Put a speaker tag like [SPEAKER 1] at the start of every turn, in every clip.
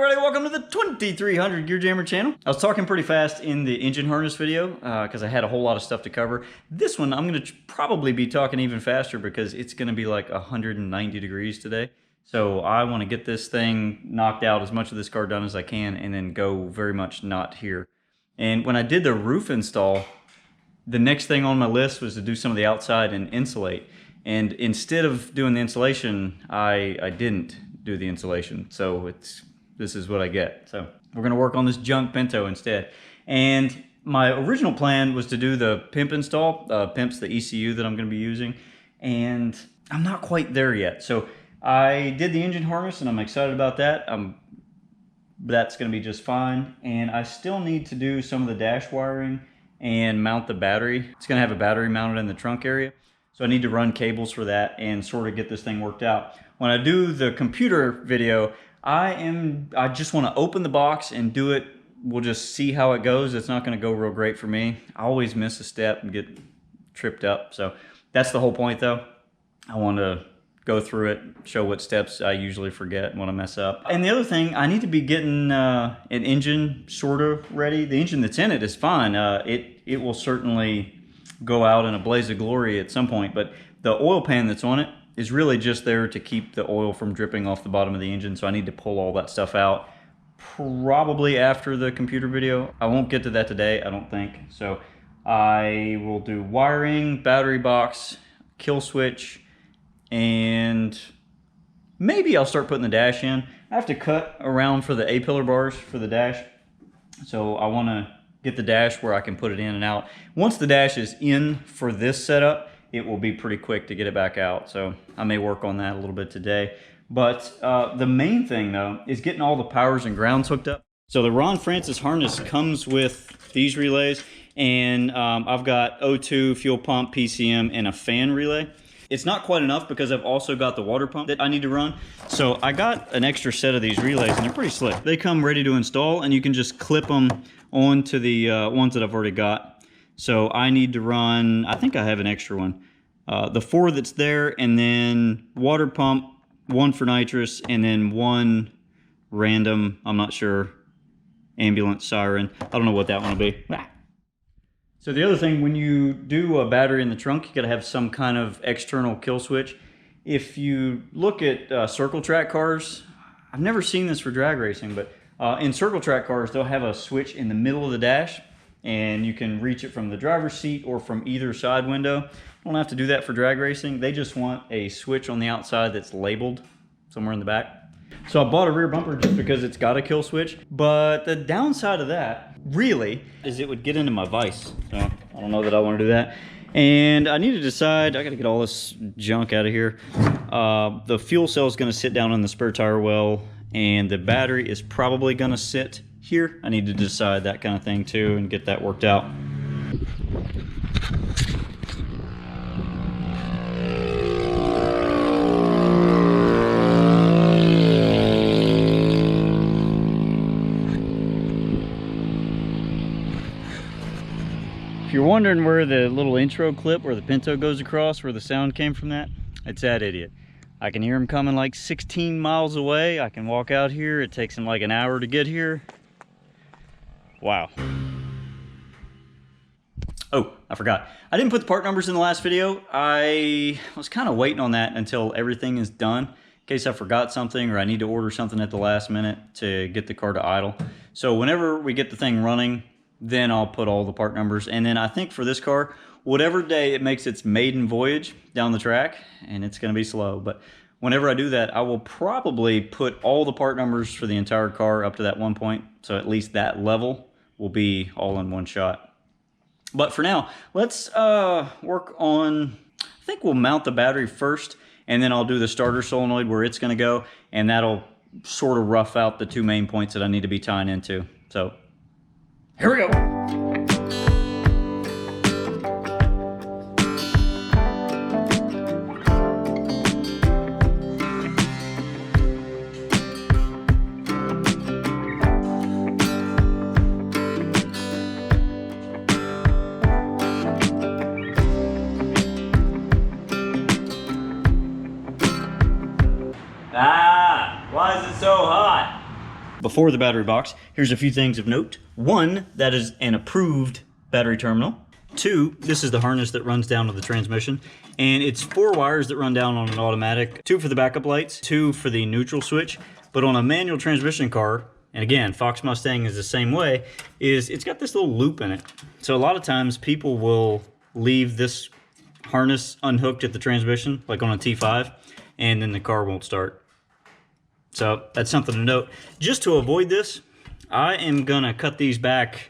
[SPEAKER 1] everybody, welcome to the 2300 Gear Jammer channel. I was talking pretty fast in the engine harness video because I had a whole lot of stuff to cover. This one I'm going to probably be talking even faster because it's going to be like 190 degrees today. So I want to get this thing knocked out, as much of this car done as I can, and then go very much not here. And when I did the roof install, the next thing on my list was to do some of the outside and insulate. And instead of doing the insulation, I didn't do the insulation. So this is what I get. So we're gonna work on this junk Pinto instead. And my original plan was to do the PIMP install. PIMP's the ECU that I'm gonna be using. And I'm not quite there yet. So I did the engine harness and I'm excited about that. That's gonna be just fine. And I still need to do some of the dash wiring and mount the battery. It's gonna have a battery mounted in the trunk area. So I need to run cables for that and sort of get this thing worked out. When I do the computer video, I just want to open the box and do it. We'll just see how it goes. It's not going to go real great for me. I always miss a step and get tripped up. So that's the whole point though. I want to go through it, show what steps I usually forget when I mess up. And the other thing, I need to be getting an engine sort of ready. The engine that's in it is fine. It will certainly go out in a blaze of glory at some point, but the oil pan that's on it is really just there to keep the oil from dripping off the bottom of the engine. So I need to pull all that stuff out probably after the computer video. I won't get to that today, I don't think. So I will do wiring, battery box, kill switch, and maybe I'll start putting the dash in. I have to cut around for the A-pillar bars for the dash. So I want to get the dash where I can put it in and out. Once the dash is in for this setup, it will be pretty quick to get it back out. So I may work on that a little bit today. But the main thing though is getting all the powers and grounds hooked up. So the Ron Francis harness comes with these relays, and I've got O2, fuel pump, PCM, and a fan relay. It's not quite enough because I've also got the water pump that I need to run. So I got an extra set of these relays and they're pretty slick. They come ready to install and you can just clip them onto the ones that I've already got. So I need to run, I think I have an extra one. The 4 that's there, and then water pump, 1 for nitrous, and then 1 random, I'm not sure, ambulance siren. I don't know what that one will be. So the other thing, when you do a battery in the trunk, you gotta have some kind of external kill switch. If you look at circle track cars, I've never seen this for drag racing, but in circle track cars, they'll have a switch in the middle of the dash, and you can reach it from the driver's seat or from either side window. You don't have to do that for drag racing. They just want a switch on the outside that's labeled somewhere in the back. So I bought a rear bumper just because it's got a kill switch. But the downside of that, really, is it would get into my vise. So I don't know that I want to do that. And I need to decide, I got to get all this junk out of here. The fuel cell is going to sit down on the spare tire well, and the battery is probably going to sit here. I need to decide that kind of thing too and get that worked out. If you're wondering where the little intro clip where the Pinto goes across, where the sound came from that, it's that idiot. I can hear him coming like 16 miles away. I can walk out here. It takes him like an hour to get here. Wow. Oh, I forgot. I didn't put the part numbers in the last video. I was kind of waiting on that until everything is done, in case I forgot something or I need to order something at the last minute to get the car to idle. So whenever we get the thing running, then I'll put all the part numbers. And then I think for this car, whatever day it makes its maiden voyage down the track, and it's gonna be slow, but whenever I do that, I will probably put all the part numbers for the entire car up to that one point. So at least that level will be all in one shot. But for now, let's work on, I think we'll mount the battery first, and then I'll do the starter solenoid where it's gonna go, and that'll sort of rough out the 2 main points that I need to be tying into. So here we go. Why is it so hot? Before the battery box, here's a few things of note. One, that is an approved battery terminal. Two, this is the harness that runs down to the transmission. And it's 4 wires that run down on an automatic. 2 for the backup lights, 2 for the neutral switch. But on a manual transmission car, and again, Fox Mustang is the same way, is it's got this little loop in it. So a lot of times people will leave this harness unhooked at the transmission, like on a T5, and then the car won't start. So that's something to note. Just to avoid this, I am gonna cut these back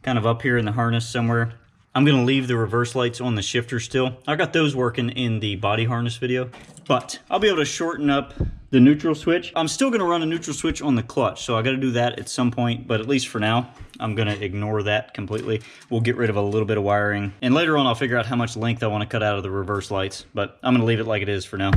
[SPEAKER 1] kind of up here in the harness somewhere. I'm gonna leave the reverse lights on the shifter still. I got those working in the body harness video, but I'll be able to shorten up the neutral switch. I'm still gonna run a neutral switch on the clutch, so I gotta do that at some point, but at least for now, I'm gonna ignore that completely. We'll get rid of a little bit of wiring, and later on I'll figure out how much length I wanna cut out of the reverse lights, but I'm gonna leave it like it is for now.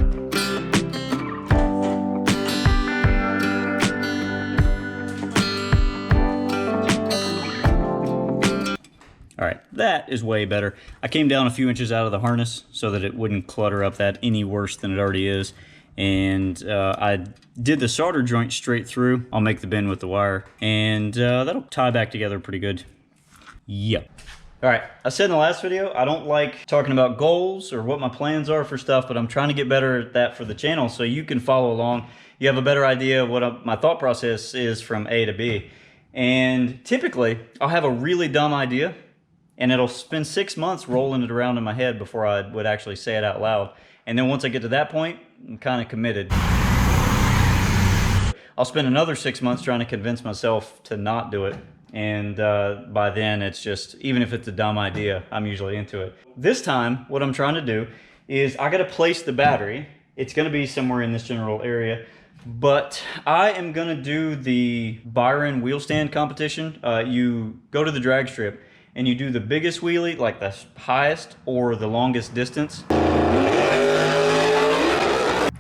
[SPEAKER 1] All right, that is way better. I came down a few inches out of the harness so that it wouldn't clutter up that any worse than it already is. And I did the solder joint straight through. I'll make the bend with the wire, and that'll tie back together pretty good. Yep. All right, I said in the last video, I don't like talking about goals or what my plans are for stuff, but I'm trying to get better at that for the channel so you can follow along. You have a better idea of what my thought process is from A to B. And typically, I'll have a really dumb idea, and it'll spend 6 months rolling it around in my head before I would actually say it out loud. And then once I get to that point, I'm kind of committed. I'll spend another 6 months trying to convince myself to not do it. And by then it's just, even if it's a dumb idea, I'm usually into it. This time, what I'm trying to do is I gotta place the battery. It's gonna be somewhere in this general area, but I am gonna do the Byron wheel stand competition. You go to the drag strip and you do the biggest wheelie, like the highest or the longest distance.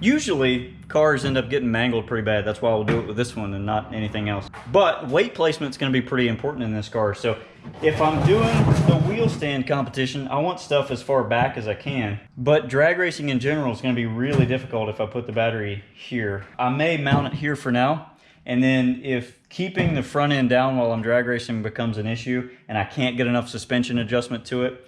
[SPEAKER 1] Usually, cars end up getting mangled pretty bad. That's why we'll do it with this one and not anything else. But weight placement's gonna be pretty important in this car. So if I'm doing the wheel stand competition, I want stuff as far back as I can. But drag racing in general is gonna be really difficult if I put the battery here. I may mount it here for now. And then if keeping the front end down while I'm drag racing becomes an issue and I can't get enough suspension adjustment to it,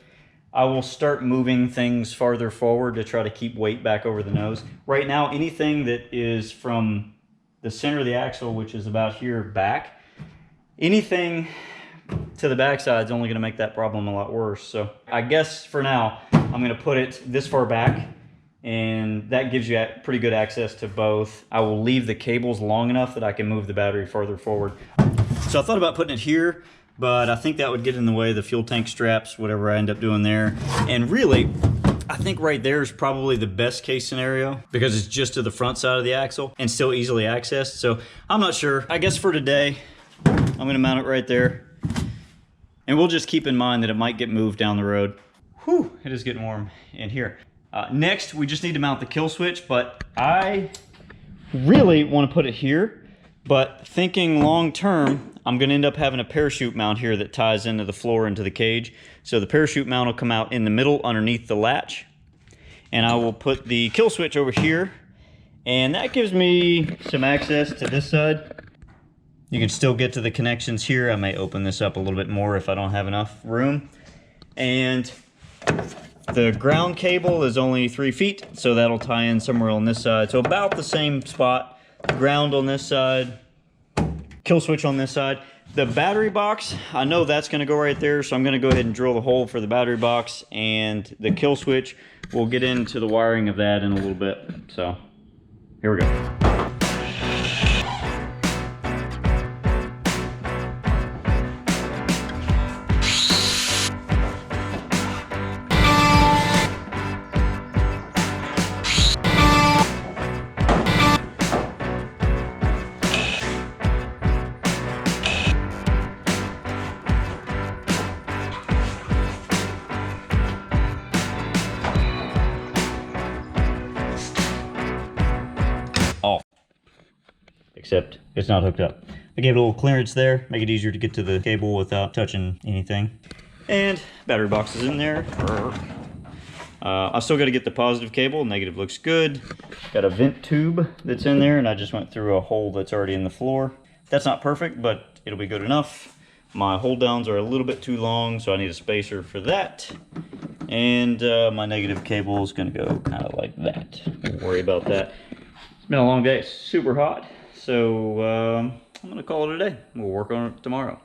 [SPEAKER 1] I will start moving things farther forward to try to keep weight back over the nose. Right now, anything that is from the center of the axle, which is about here back, anything to the backside is only gonna make that problem a lot worse. So I guess for now, I'm gonna put it this far back, and that gives you pretty good access to both. I will leave the cables long enough that I can move the battery farther forward. So I thought about putting it here, but I think that would get in the way of the fuel tank straps, whatever I end up doing there. And really, I think right there is probably the best case scenario because it's just to the front side of the axle and still easily accessed. So I'm not sure. I guess for today, I'm gonna mount it right there. And we'll just keep in mind that it might get moved down the road. Whew, it is getting warm in here. Next, we just need to mount the kill switch, but I really want to put it here, but thinking long term, I'm going to end up having a parachute mount here that ties into the floor into the cage. So the parachute mount will come out in the middle underneath the latch, and I will put the kill switch over here, and that gives me some access to this side. You can still get to the connections here. I may open this up a little bit more if I don't have enough room. And the ground cable is only 3 feet, so that'll tie in somewhere on this side. So about the same spot, ground on this side, kill switch on this side. The battery box, I know that's gonna go right there, so I'm gonna go ahead and drill the hole for the battery box, and the kill switch, we'll get into the wiring of that in a little bit. So, here we go. Off, except it's not hooked up. I gave it a little clearance there, make it easier to get to the cable without touching anything. And battery box is in there. I still got to get the positive cable. Negative looks good. Got a vent tube that's in there, and I just went through a hole that's already in the floor. That's not perfect, but it'll be good enough. My hold downs are a little bit too long, so I need a spacer for that. And my negative cable is gonna go kind of like that. Don't worry about that. It's been a long day, it's super hot. So I'm gonna call it a day. We'll work on it tomorrow.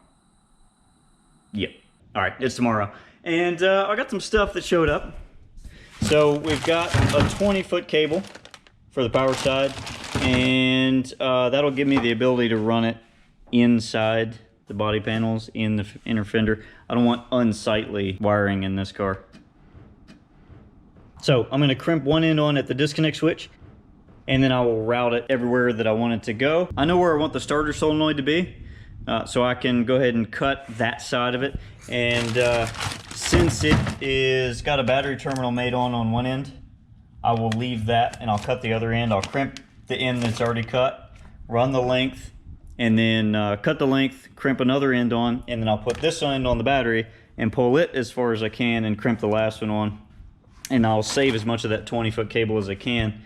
[SPEAKER 1] Yep, all right, it's tomorrow. And I got some stuff that showed up. So we've got a 20-foot cable for the power side, and that'll give me the ability to run it inside the body panels in the inner fender. I don't want unsightly wiring in this car. So I'm going to crimp one end on at the disconnect switch, and then I will route it everywhere that I want it to go. I know where I want the starter solenoid to be, so I can go ahead and cut that side of it. And since it is got a battery terminal made on one end, I will leave that and I'll cut the other end. I'll crimp the end that's already cut, run the length, and then cut the length, crimp another end on, and then I'll put this end on the battery and pull it as far as I can and crimp the last one on. And I'll save as much of that 20-foot cable as I can.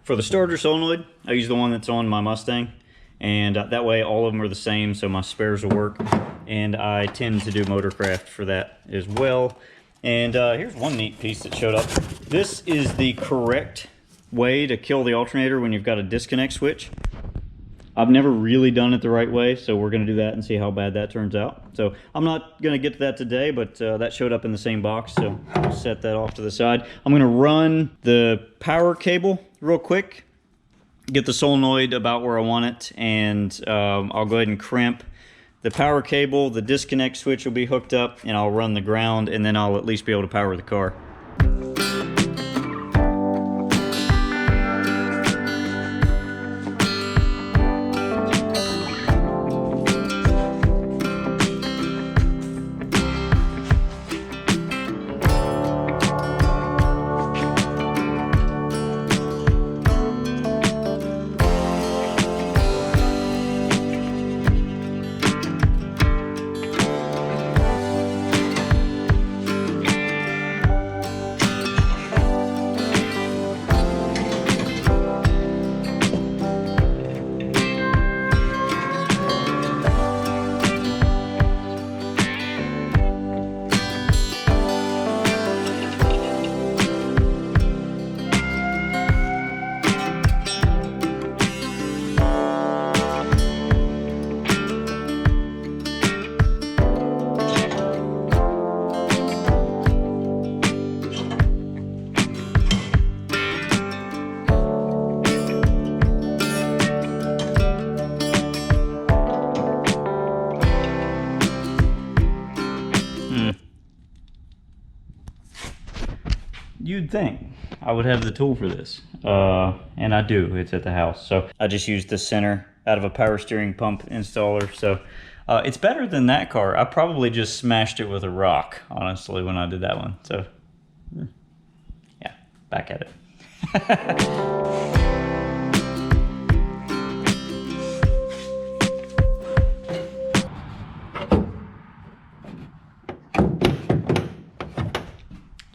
[SPEAKER 1] For the starter solenoid, I use the one that's on my Mustang, and that way all of them are the same, so my spares will work. And I tend to do Motorcraft for that as well. And here's one neat piece that showed up. This is the correct way to kill the alternator when you've got a disconnect switch. I've never really done it the right way, so we're going to do that and see how bad that turns out. So I'm not going to get to that today, but that showed up in the same box, so I'll set that off to the side. I'm going to run the power cable real quick, get the solenoid about where I want it, and I'll go ahead and crimp the power cable. The disconnect switch will be hooked up, and I'll run the ground, and then I'll at least be able to power the car. You'd think I would have the tool for this, and I do. It's at the house. So I just used the center out of a power steering pump installer. So it's better than that car. I probably just smashed it with a rock, honestly, when I did that one. So yeah, back at it.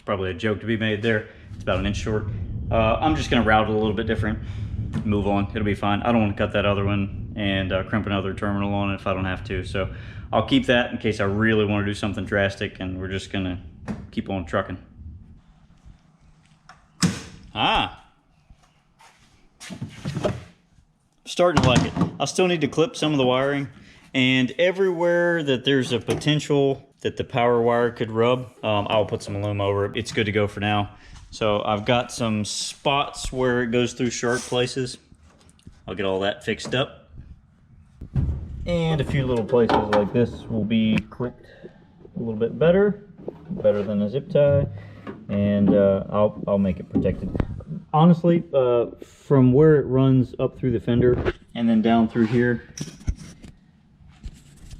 [SPEAKER 1] Probably a joke to be made there. It's about an inch short. I'm just gonna route it a little bit different. Move on, it'll be fine. I don't want to cut that other one and crimp another terminal on it if I don't have to. So I'll keep that in case I really want to do something drastic, and we're just gonna keep on trucking. Starting to like it. I still need to clip some of the wiring, and everywhere that there's a potential that the power wire could rub, I'll put some aluminum over it. It's good to go for now. So I've got some spots where it goes through sharp places. I'll get all that fixed up. And a few little places like this will be clipped a little bit better than a zip tie. And I'll make it protected. Honestly, from where it runs up through the fender and then down through here,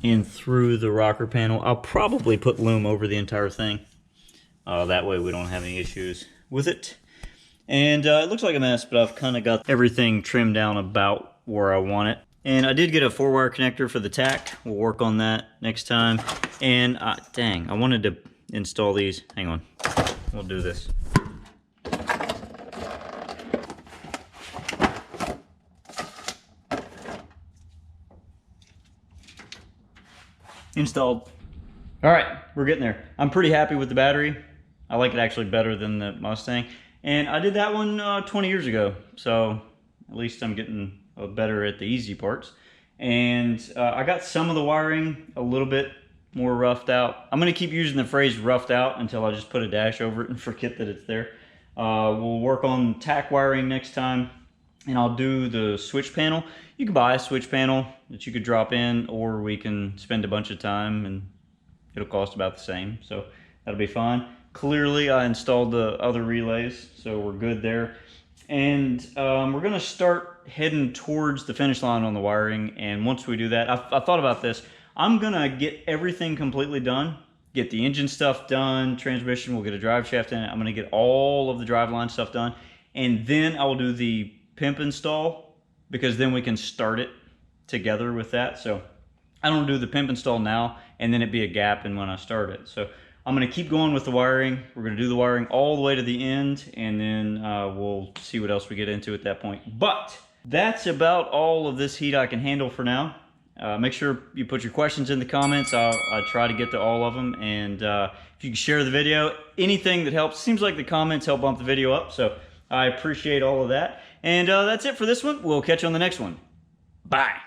[SPEAKER 1] and through the rocker panel, I'll probably put loom over the entire thing. That way we don't have any issues with it. And it looks like a mess, but I've kind of got everything trimmed down about where I want it. And I did get a 4-wire connector for the tack. We'll work on that next time. And dang, I wanted to install these. Hang on, we'll do this. installed. All right, we're getting there. I'm pretty happy with the battery. I like it actually better than the Mustang. And I did that one 20 years ago. So at least I'm getting better at the easy parts. And I got some of the wiring a little bit more roughed out. I'm gonna keep using the phrase roughed out until I just put a dash over it and forget that it's there. We'll work on tack wiring next time, and I'll do the switch panel. You can buy a switch panel that you could drop in, or we can spend a bunch of time and it'll cost about the same. So that'll be fine. Clearly I installed the other relays, so we're good there. And we're gonna start heading towards the finish line on the wiring. And once we do that, I thought about this. I'm gonna get everything completely done, get the engine stuff done, transmission, we'll get a drive shaft in it. I'm gonna get all of the driveline stuff done. And then I will do the pimp install, because then we can start it together with that. So I don't do the pimp install now, and then it'd be a gap in when I start it. So I'm gonna keep going with the wiring. We're gonna do the wiring all the way to the end, and then we'll see what else we get into at that point. But that's about all of this heat I can handle for now. Make sure you put your questions in the comments. I'll try to get to all of them. And if you can share the video, anything that helps. Seems like the comments help bump the video up, so I appreciate all of that. And that's it for this one. We'll catch you on the next one. Bye.